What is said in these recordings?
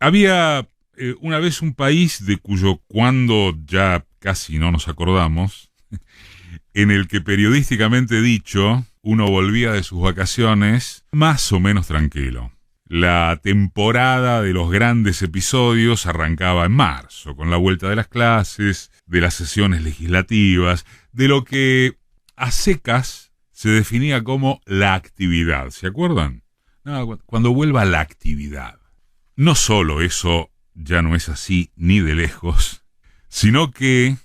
Había una vez un país de cuyo cuando ya casi no nos acordamos, en el que periodísticamente dicho, uno volvía de sus vacaciones más o menos tranquilo. La temporada de los grandes episodios arrancaba en marzo, con la vuelta de las clases, de las sesiones legislativas, de lo que a secas se definía como la actividad. ¿Se acuerdan? No, cuando vuelva la actividad. No solo eso ya no es así ni de lejos, sino que,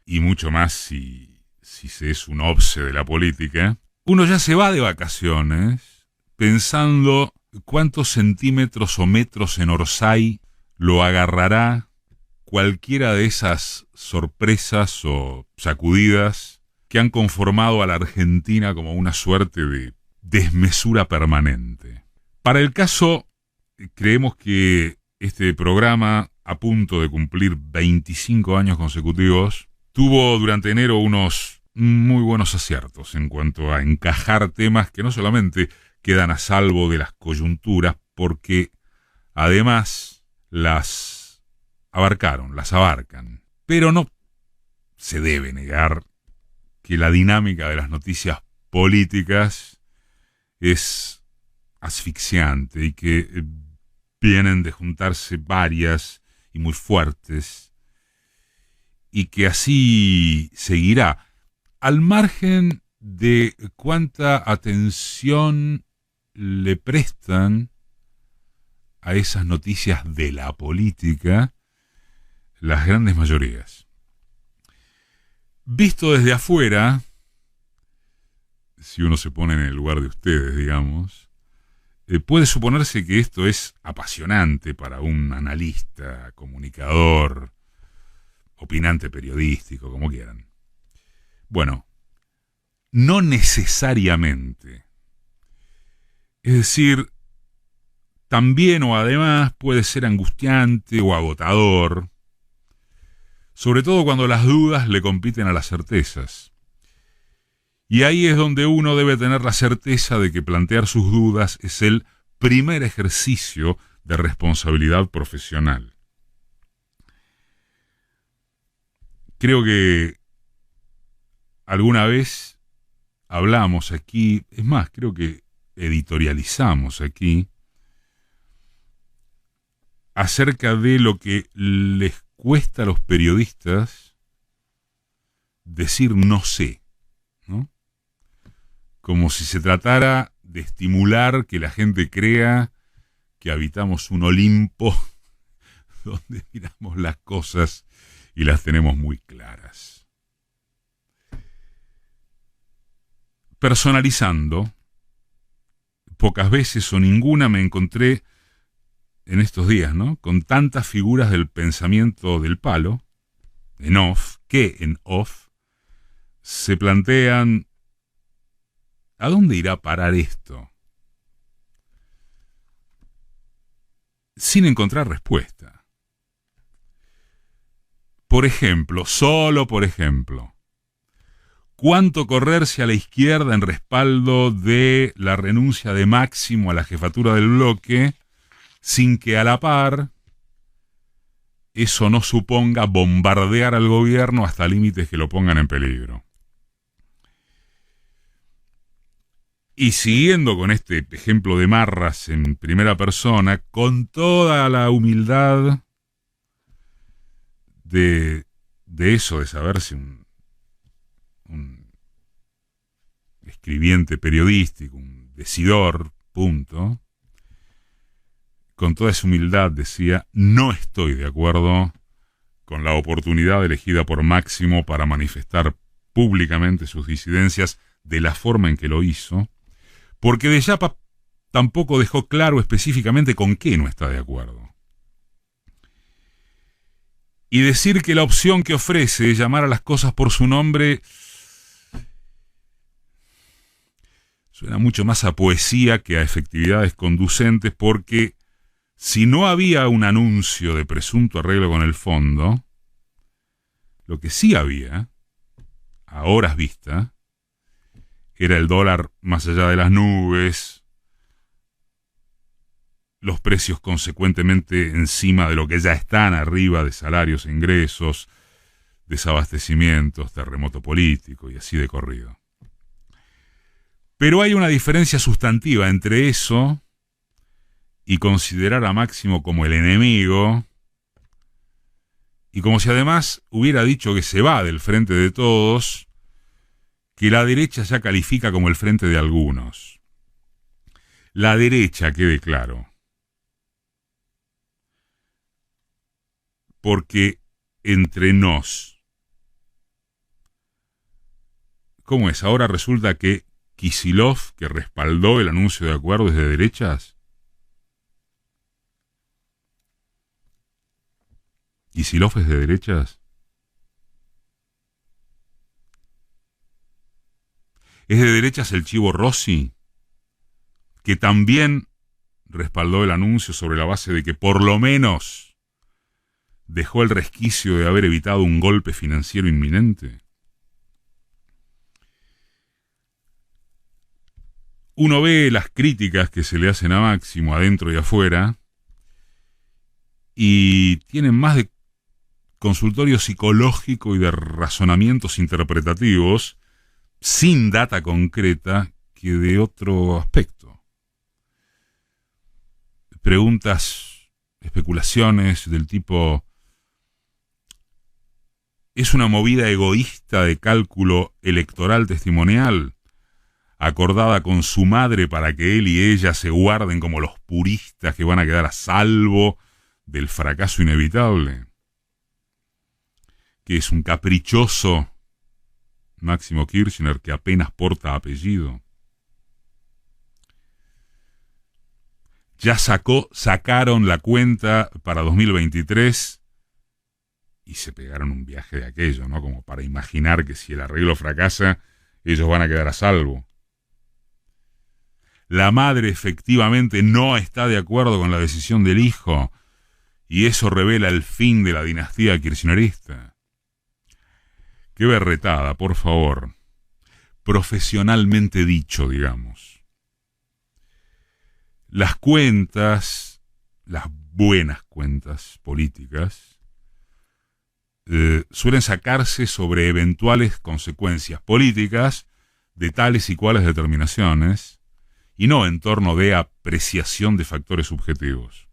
y mucho más si se es un obse de la política, uno ya se va de vacaciones pensando cuántos centímetros o metros en Orsay lo agarrará cualquiera de esas sorpresas o sacudidas que han conformado a la Argentina como una suerte de desmesura permanente. Para el caso, creemos que este programa, a punto de cumplir 25 años consecutivos, tuvo durante enero unos muy buenos aciertos en cuanto a encajar temas que no solamente quedan a salvo de las coyunturas, porque además las abarcan. Pero no se debe negar que la dinámica de las noticias políticas es asfixiante y que vienen de juntarse varias y muy fuertes, y que así seguirá, al margen de cuánta atención le prestan a esas noticias de la política las grandes mayorías. Visto desde afuera, si uno se pone en el lugar de ustedes, digamos, puede suponerse que esto es apasionante para un analista, comunicador, opinante periodístico, como quieran. Bueno, no necesariamente. Es decir, también o además puede ser angustiante o agotador, sobre todo cuando las dudas le compiten a las certezas. Y ahí es donde uno debe tener la certeza de que plantear sus dudas es el primer ejercicio de responsabilidad profesional. Creo que alguna vez hablamos aquí, es más, creo que editorializamos aquí, acerca de lo que les cuesta a los periodistas decir no sé, ¿no? Como si se tratara de estimular que la gente crea que habitamos un Olimpo donde miramos las cosas y las tenemos muy claras. Personalizando, pocas veces o ninguna me encontré en estos días, ¿no?, con tantas figuras del pensamiento del palo, en off, que en off, se plantean ¿a dónde irá a parar esto? Sin encontrar respuesta. Por ejemplo, solo por ejemplo, ¿cuánto correrse a la izquierda en respaldo de la renuncia de Máximo a la jefatura del bloque sin que a la par eso no suponga bombardear al gobierno hasta límites que lo pongan en peligro? Y siguiendo con este ejemplo de Marras en primera persona, con toda la humildad de eso, de saberse un escribiente periodístico, un decidor, punto, con toda esa humildad decía, no estoy de acuerdo con la oportunidad elegida por Máximo para manifestar públicamente sus disidencias de la forma en que lo hizo, porque De Yapa tampoco dejó claro específicamente con qué no está de acuerdo. Y decir que la opción que ofrece, llamar a las cosas por su nombre, suena mucho más a poesía que a efectividades conducentes, porque si no había un anuncio de presunto arreglo con el fondo, lo que sí había, a horas vista, era el dólar más allá de las nubes, los precios consecuentemente encima de lo que ya están arriba de salarios e ingresos, desabastecimientos, terremoto político y así de corrido. Pero hay una diferencia sustantiva entre eso y considerar a Máximo como el enemigo, y como si además hubiera dicho que se va del frente de todos, que la derecha ya califica como el frente de algunos. La derecha, quede claro. Porque entre nos, ¿cómo es? Ahora resulta que Kicillof, que respaldó el anuncio de acuerdo, es de derechas. ¿Kicillof es de derechas? ¿Es de derechas el Chivo Rossi, que también respaldó el anuncio sobre la base de que por lo menos dejó el resquicio de haber evitado un golpe financiero inminente? Uno ve las críticas que se le hacen a Máximo adentro y afuera y tienen más de consultorio psicológico y de razonamientos interpretativos sin data concreta que de otro aspecto. Preguntas, especulaciones del tipo: ¿es una movida egoísta de cálculo electoral testimonial, acordada con su madre para que él y ella se guarden como los puristas que van a quedar a salvo del fracaso inevitable? ¿Que es un caprichoso Máximo Kirchner que apenas porta apellido? Ya sacaron la cuenta para 2023 y se pegaron un viaje de aquello, ¿no? Como para imaginar que si el arreglo fracasa, ellos van a quedar a salvo. La madre efectivamente no está de acuerdo con la decisión del hijo y eso revela el fin de la dinastía kirchnerista. Qué berretada, por favor. Profesionalmente dicho, digamos. Las cuentas, las buenas cuentas políticas, suelen sacarse sobre eventuales consecuencias políticas de tales y cuales determinaciones y no en torno de apreciación de factores subjetivos.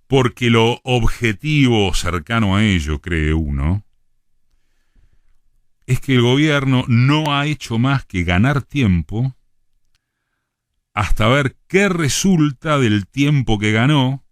Porque lo objetivo cercano a ello, cree uno, es que el gobierno no ha hecho más que ganar tiempo hasta ver qué resulta del tiempo que ganó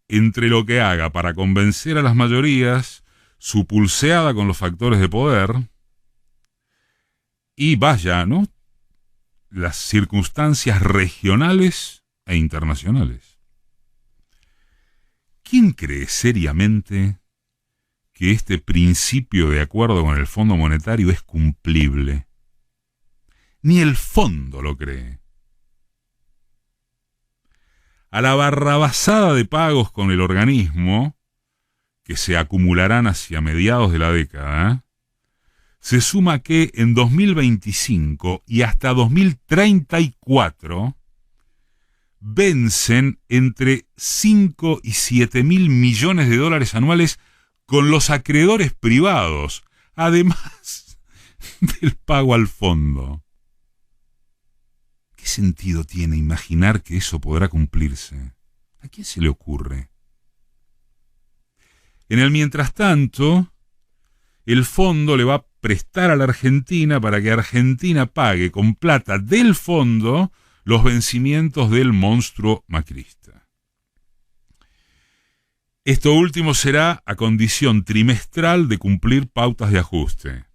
entre lo que haga para convencer a las mayorías, su pulseada con los factores de poder, y vaya, ¿no?, las circunstancias regionales e internacionales. ¿Quién cree seriamente que este principio de acuerdo con el Fondo Monetario es cumplible? Ni el fondo lo cree. A la barrabasada de pagos con el organismo, que se acumularán hacia mediados de la década, se suma que en 2025 y hasta 2034 vencen entre 5 y 7 mil millones de dólares anuales con los acreedores privados, además del pago al fondo. ¿Qué sentido tiene imaginar que eso podrá cumplirse? ¿A quién se le ocurre? En el mientras tanto, el fondo le va a prestar a la Argentina para que Argentina pague con plata del fondo los vencimientos del monstruo macrista. Esto último será a condición trimestral de cumplir pautas de ajuste,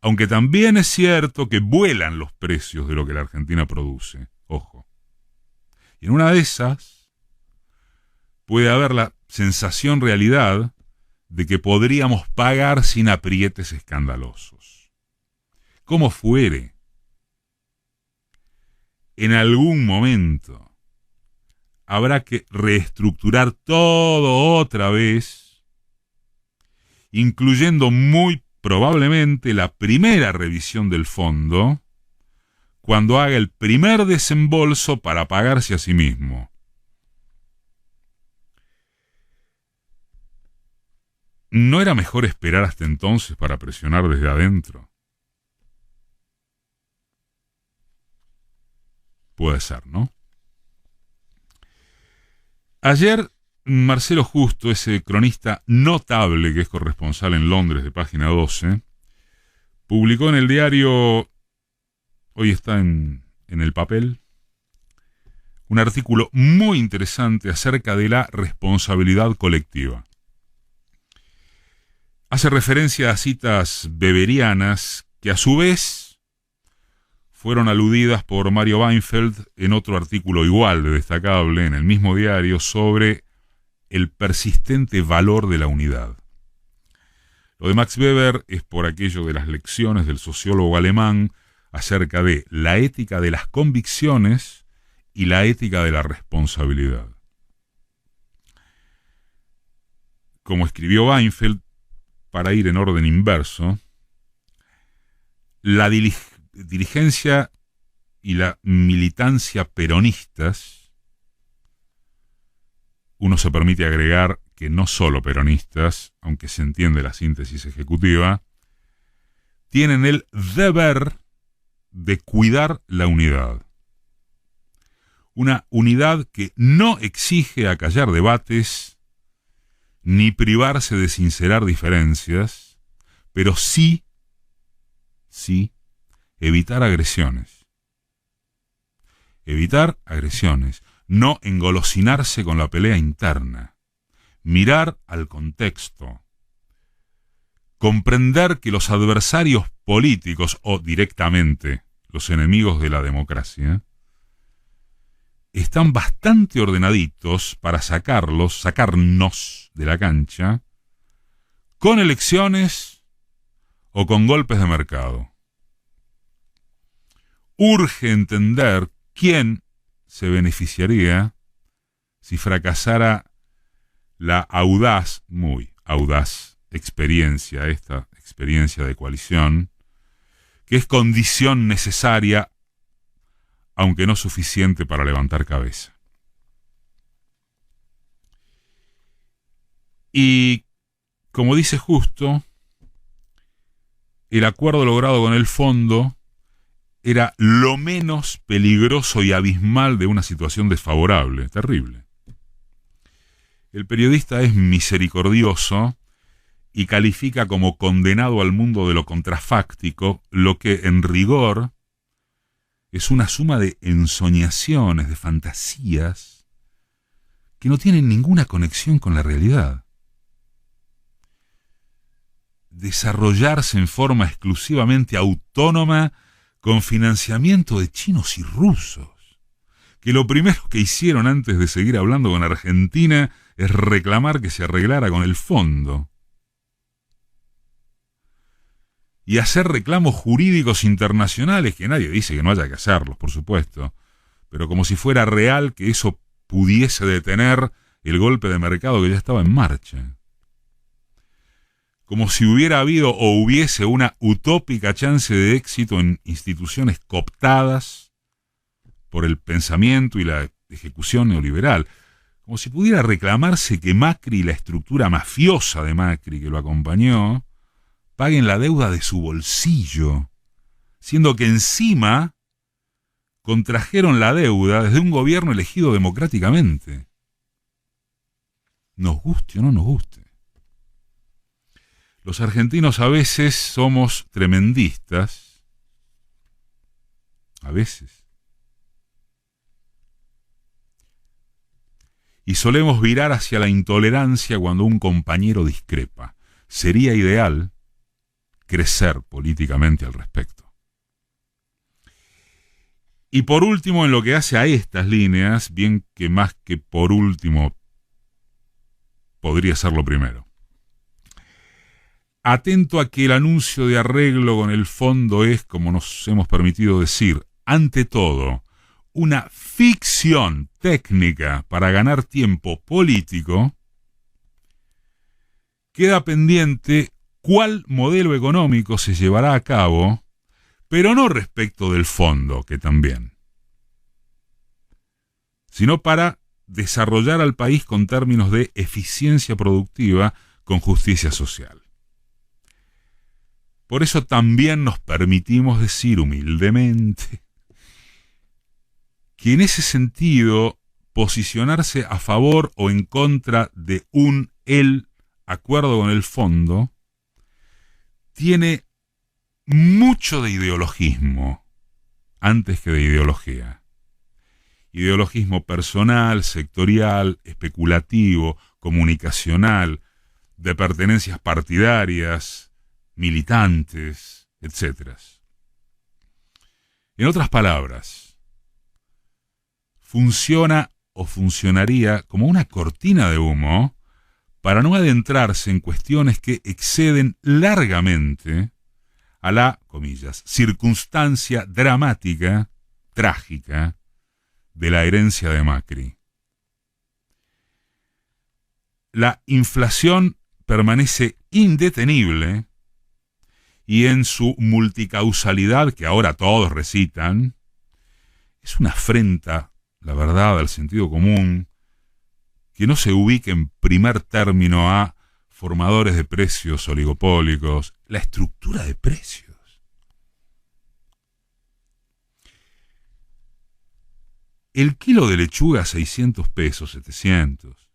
aunque también es cierto que vuelan los precios de lo que la Argentina produce. Ojo. Y en una de esas puede haber la sensación realidad de que podríamos pagar sin aprietes escandalosos. Como fuere, en algún momento habrá que reestructurar todo otra vez, incluyendo muy probablemente la primera revisión del fondo, cuando haga el primer desembolso para pagarse a sí mismo. ¿No era mejor esperar hasta entonces para presionar desde adentro? Puede ser, ¿no? Ayer, Marcelo Justo, ese cronista notable que es corresponsal en Londres de Página 12, publicó en el diario, hoy está en el papel, un artículo muy interesante acerca de la responsabilidad colectiva. Hace referencia a citas beberianas que a su vez fueron aludidas por Mario Weinfeld en otro artículo igual de destacable en el mismo diario sobre el persistente valor de la unidad. Lo de Max Weber es por aquello de las lecciones del sociólogo alemán acerca de la ética de las convicciones y la ética de la responsabilidad. Como escribió Weinfeld, para ir en orden inverso, la dirigencia y la militancia peronistas, uno se permite agregar que no solo peronistas, aunque se entiende la síntesis ejecutiva, tienen el deber de cuidar la unidad. Una unidad que no exige acallar debates ni privarse de sincerar diferencias, pero sí evitar agresiones. Evitar agresiones, no engolosinarse con la pelea interna, mirar al contexto, comprender que los adversarios políticos o directamente los enemigos de la democracia están bastante ordenaditos para sacarnos de la cancha, con elecciones o con golpes de mercado. Urge entender quién se beneficiaría si fracasara la muy audaz esta experiencia de coalición, que es condición necesaria, aunque no suficiente para levantar cabeza. Y, como dice Justo, el acuerdo logrado con el fondo era lo menos peligroso y abismal de una situación desfavorable, terrible. El periodista es misericordioso y califica como condenado al mundo de lo contrafáctico lo que, en rigor, es una suma de ensoñaciones, de fantasías, que no tienen ninguna conexión con la realidad. Desarrollarse en forma exclusivamente autónoma con financiamiento de chinos y rusos, que lo primero que hicieron antes de seguir hablando con Argentina es reclamar que se arreglara con el fondo. Y hacer reclamos jurídicos internacionales, que nadie dice que no haya que hacerlos, por supuesto, pero como si fuera real que eso pudiese detener el golpe de mercado que ya estaba en marcha. Como si hubiera habido o hubiese una utópica chance de éxito en instituciones cooptadas por el pensamiento y la ejecución neoliberal. Como si pudiera reclamarse que Macri y la estructura mafiosa de Macri que lo acompañó paguen la deuda de su bolsillo, siendo que encima contrajeron la deuda desde un gobierno elegido democráticamente. Nos guste o no nos guste. Los argentinos a veces somos tremendistas, a veces, y solemos virar hacia la intolerancia cuando un compañero discrepa. Sería ideal crecer políticamente al respecto. Y por último, en lo que hace a estas líneas, bien que más que por último, podría ser lo primero. Atento a que el anuncio de arreglo con el fondo es, como nos hemos permitido decir, ante todo, una ficción técnica para ganar tiempo político, queda pendiente cuál modelo económico se llevará a cabo, pero no respecto del fondo, que también, sino para desarrollar al país con términos de eficiencia productiva, con justicia social. Por eso también nos permitimos decir humildemente que en ese sentido posicionarse a favor o en contra de el acuerdo con el fondo tiene mucho de ideologismo antes que de ideología. Ideologismo personal, sectorial, especulativo, comunicacional, de pertenencias partidarias, militantes, etc. En otras palabras, funciona o funcionaría como una cortina de humo para no adentrarse en cuestiones que exceden largamente a la, comillas, circunstancia dramática, trágica, de la herencia de Macri. La inflación permanece indetenible y en su multicausalidad, que ahora todos recitan, es una afrenta, la verdad, al sentido común, que no se ubique en primer término a formadores de precios oligopólicos, la estructura de precios. El kilo de lechuga 600 pesos, 700.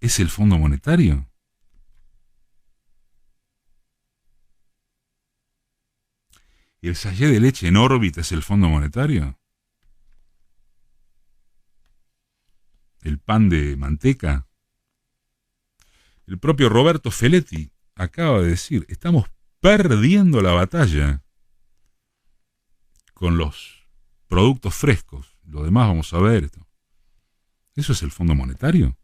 ¿Es el Fondo Monetario? ¿Y el sachet de leche en órbita es el Fondo Monetario? ¿El pan de manteca? El propio Roberto Feletti acaba de decir, estamos perdiendo la batalla con los productos frescos. Lo demás vamos a ver esto. ¿Eso es el Fondo Monetario?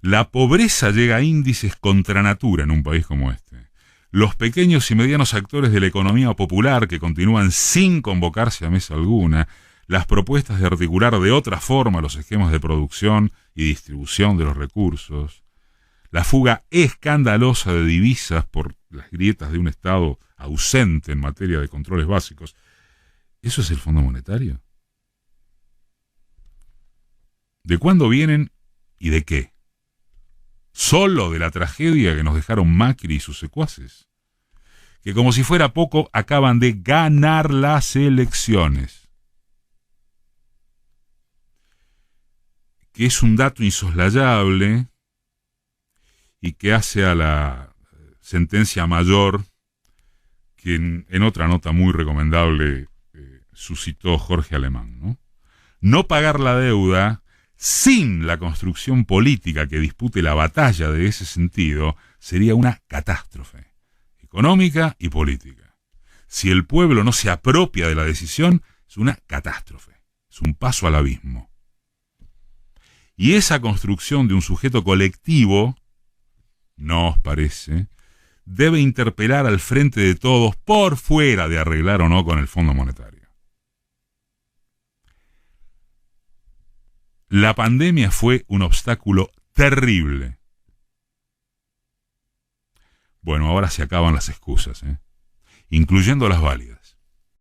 La pobreza llega a índices contra natura en un país como este. Los pequeños y medianos actores de la economía popular que continúan sin convocarse a mesa alguna, las propuestas de articular de otra forma los esquemas de producción y distribución de los recursos, la fuga escandalosa de divisas por las grietas de un Estado ausente en materia de controles básicos. ¿Eso es el Fondo Monetario? ¿De cuándo vienen y de qué? Solo de la tragedia que nos dejaron Macri y sus secuaces, que como si fuera poco acaban de ganar las elecciones, que es un dato insoslayable y que hace a la sentencia mayor que en otra nota muy recomendable suscitó Jorge Alemán, ¿no? No pagar la deuda sin la construcción política que dispute la batalla de ese sentido sería una catástrofe económica y política. Si el pueblo no se apropia de la decisión, es una catástrofe, es un paso al abismo. Y esa construcción de un sujeto colectivo, ¿no os parece?, debe interpelar al frente de todos por fuera de arreglar o no con el Fondo Monetario. La pandemia fue un obstáculo terrible. Bueno, ahora se acaban las excusas, incluyendo las válidas.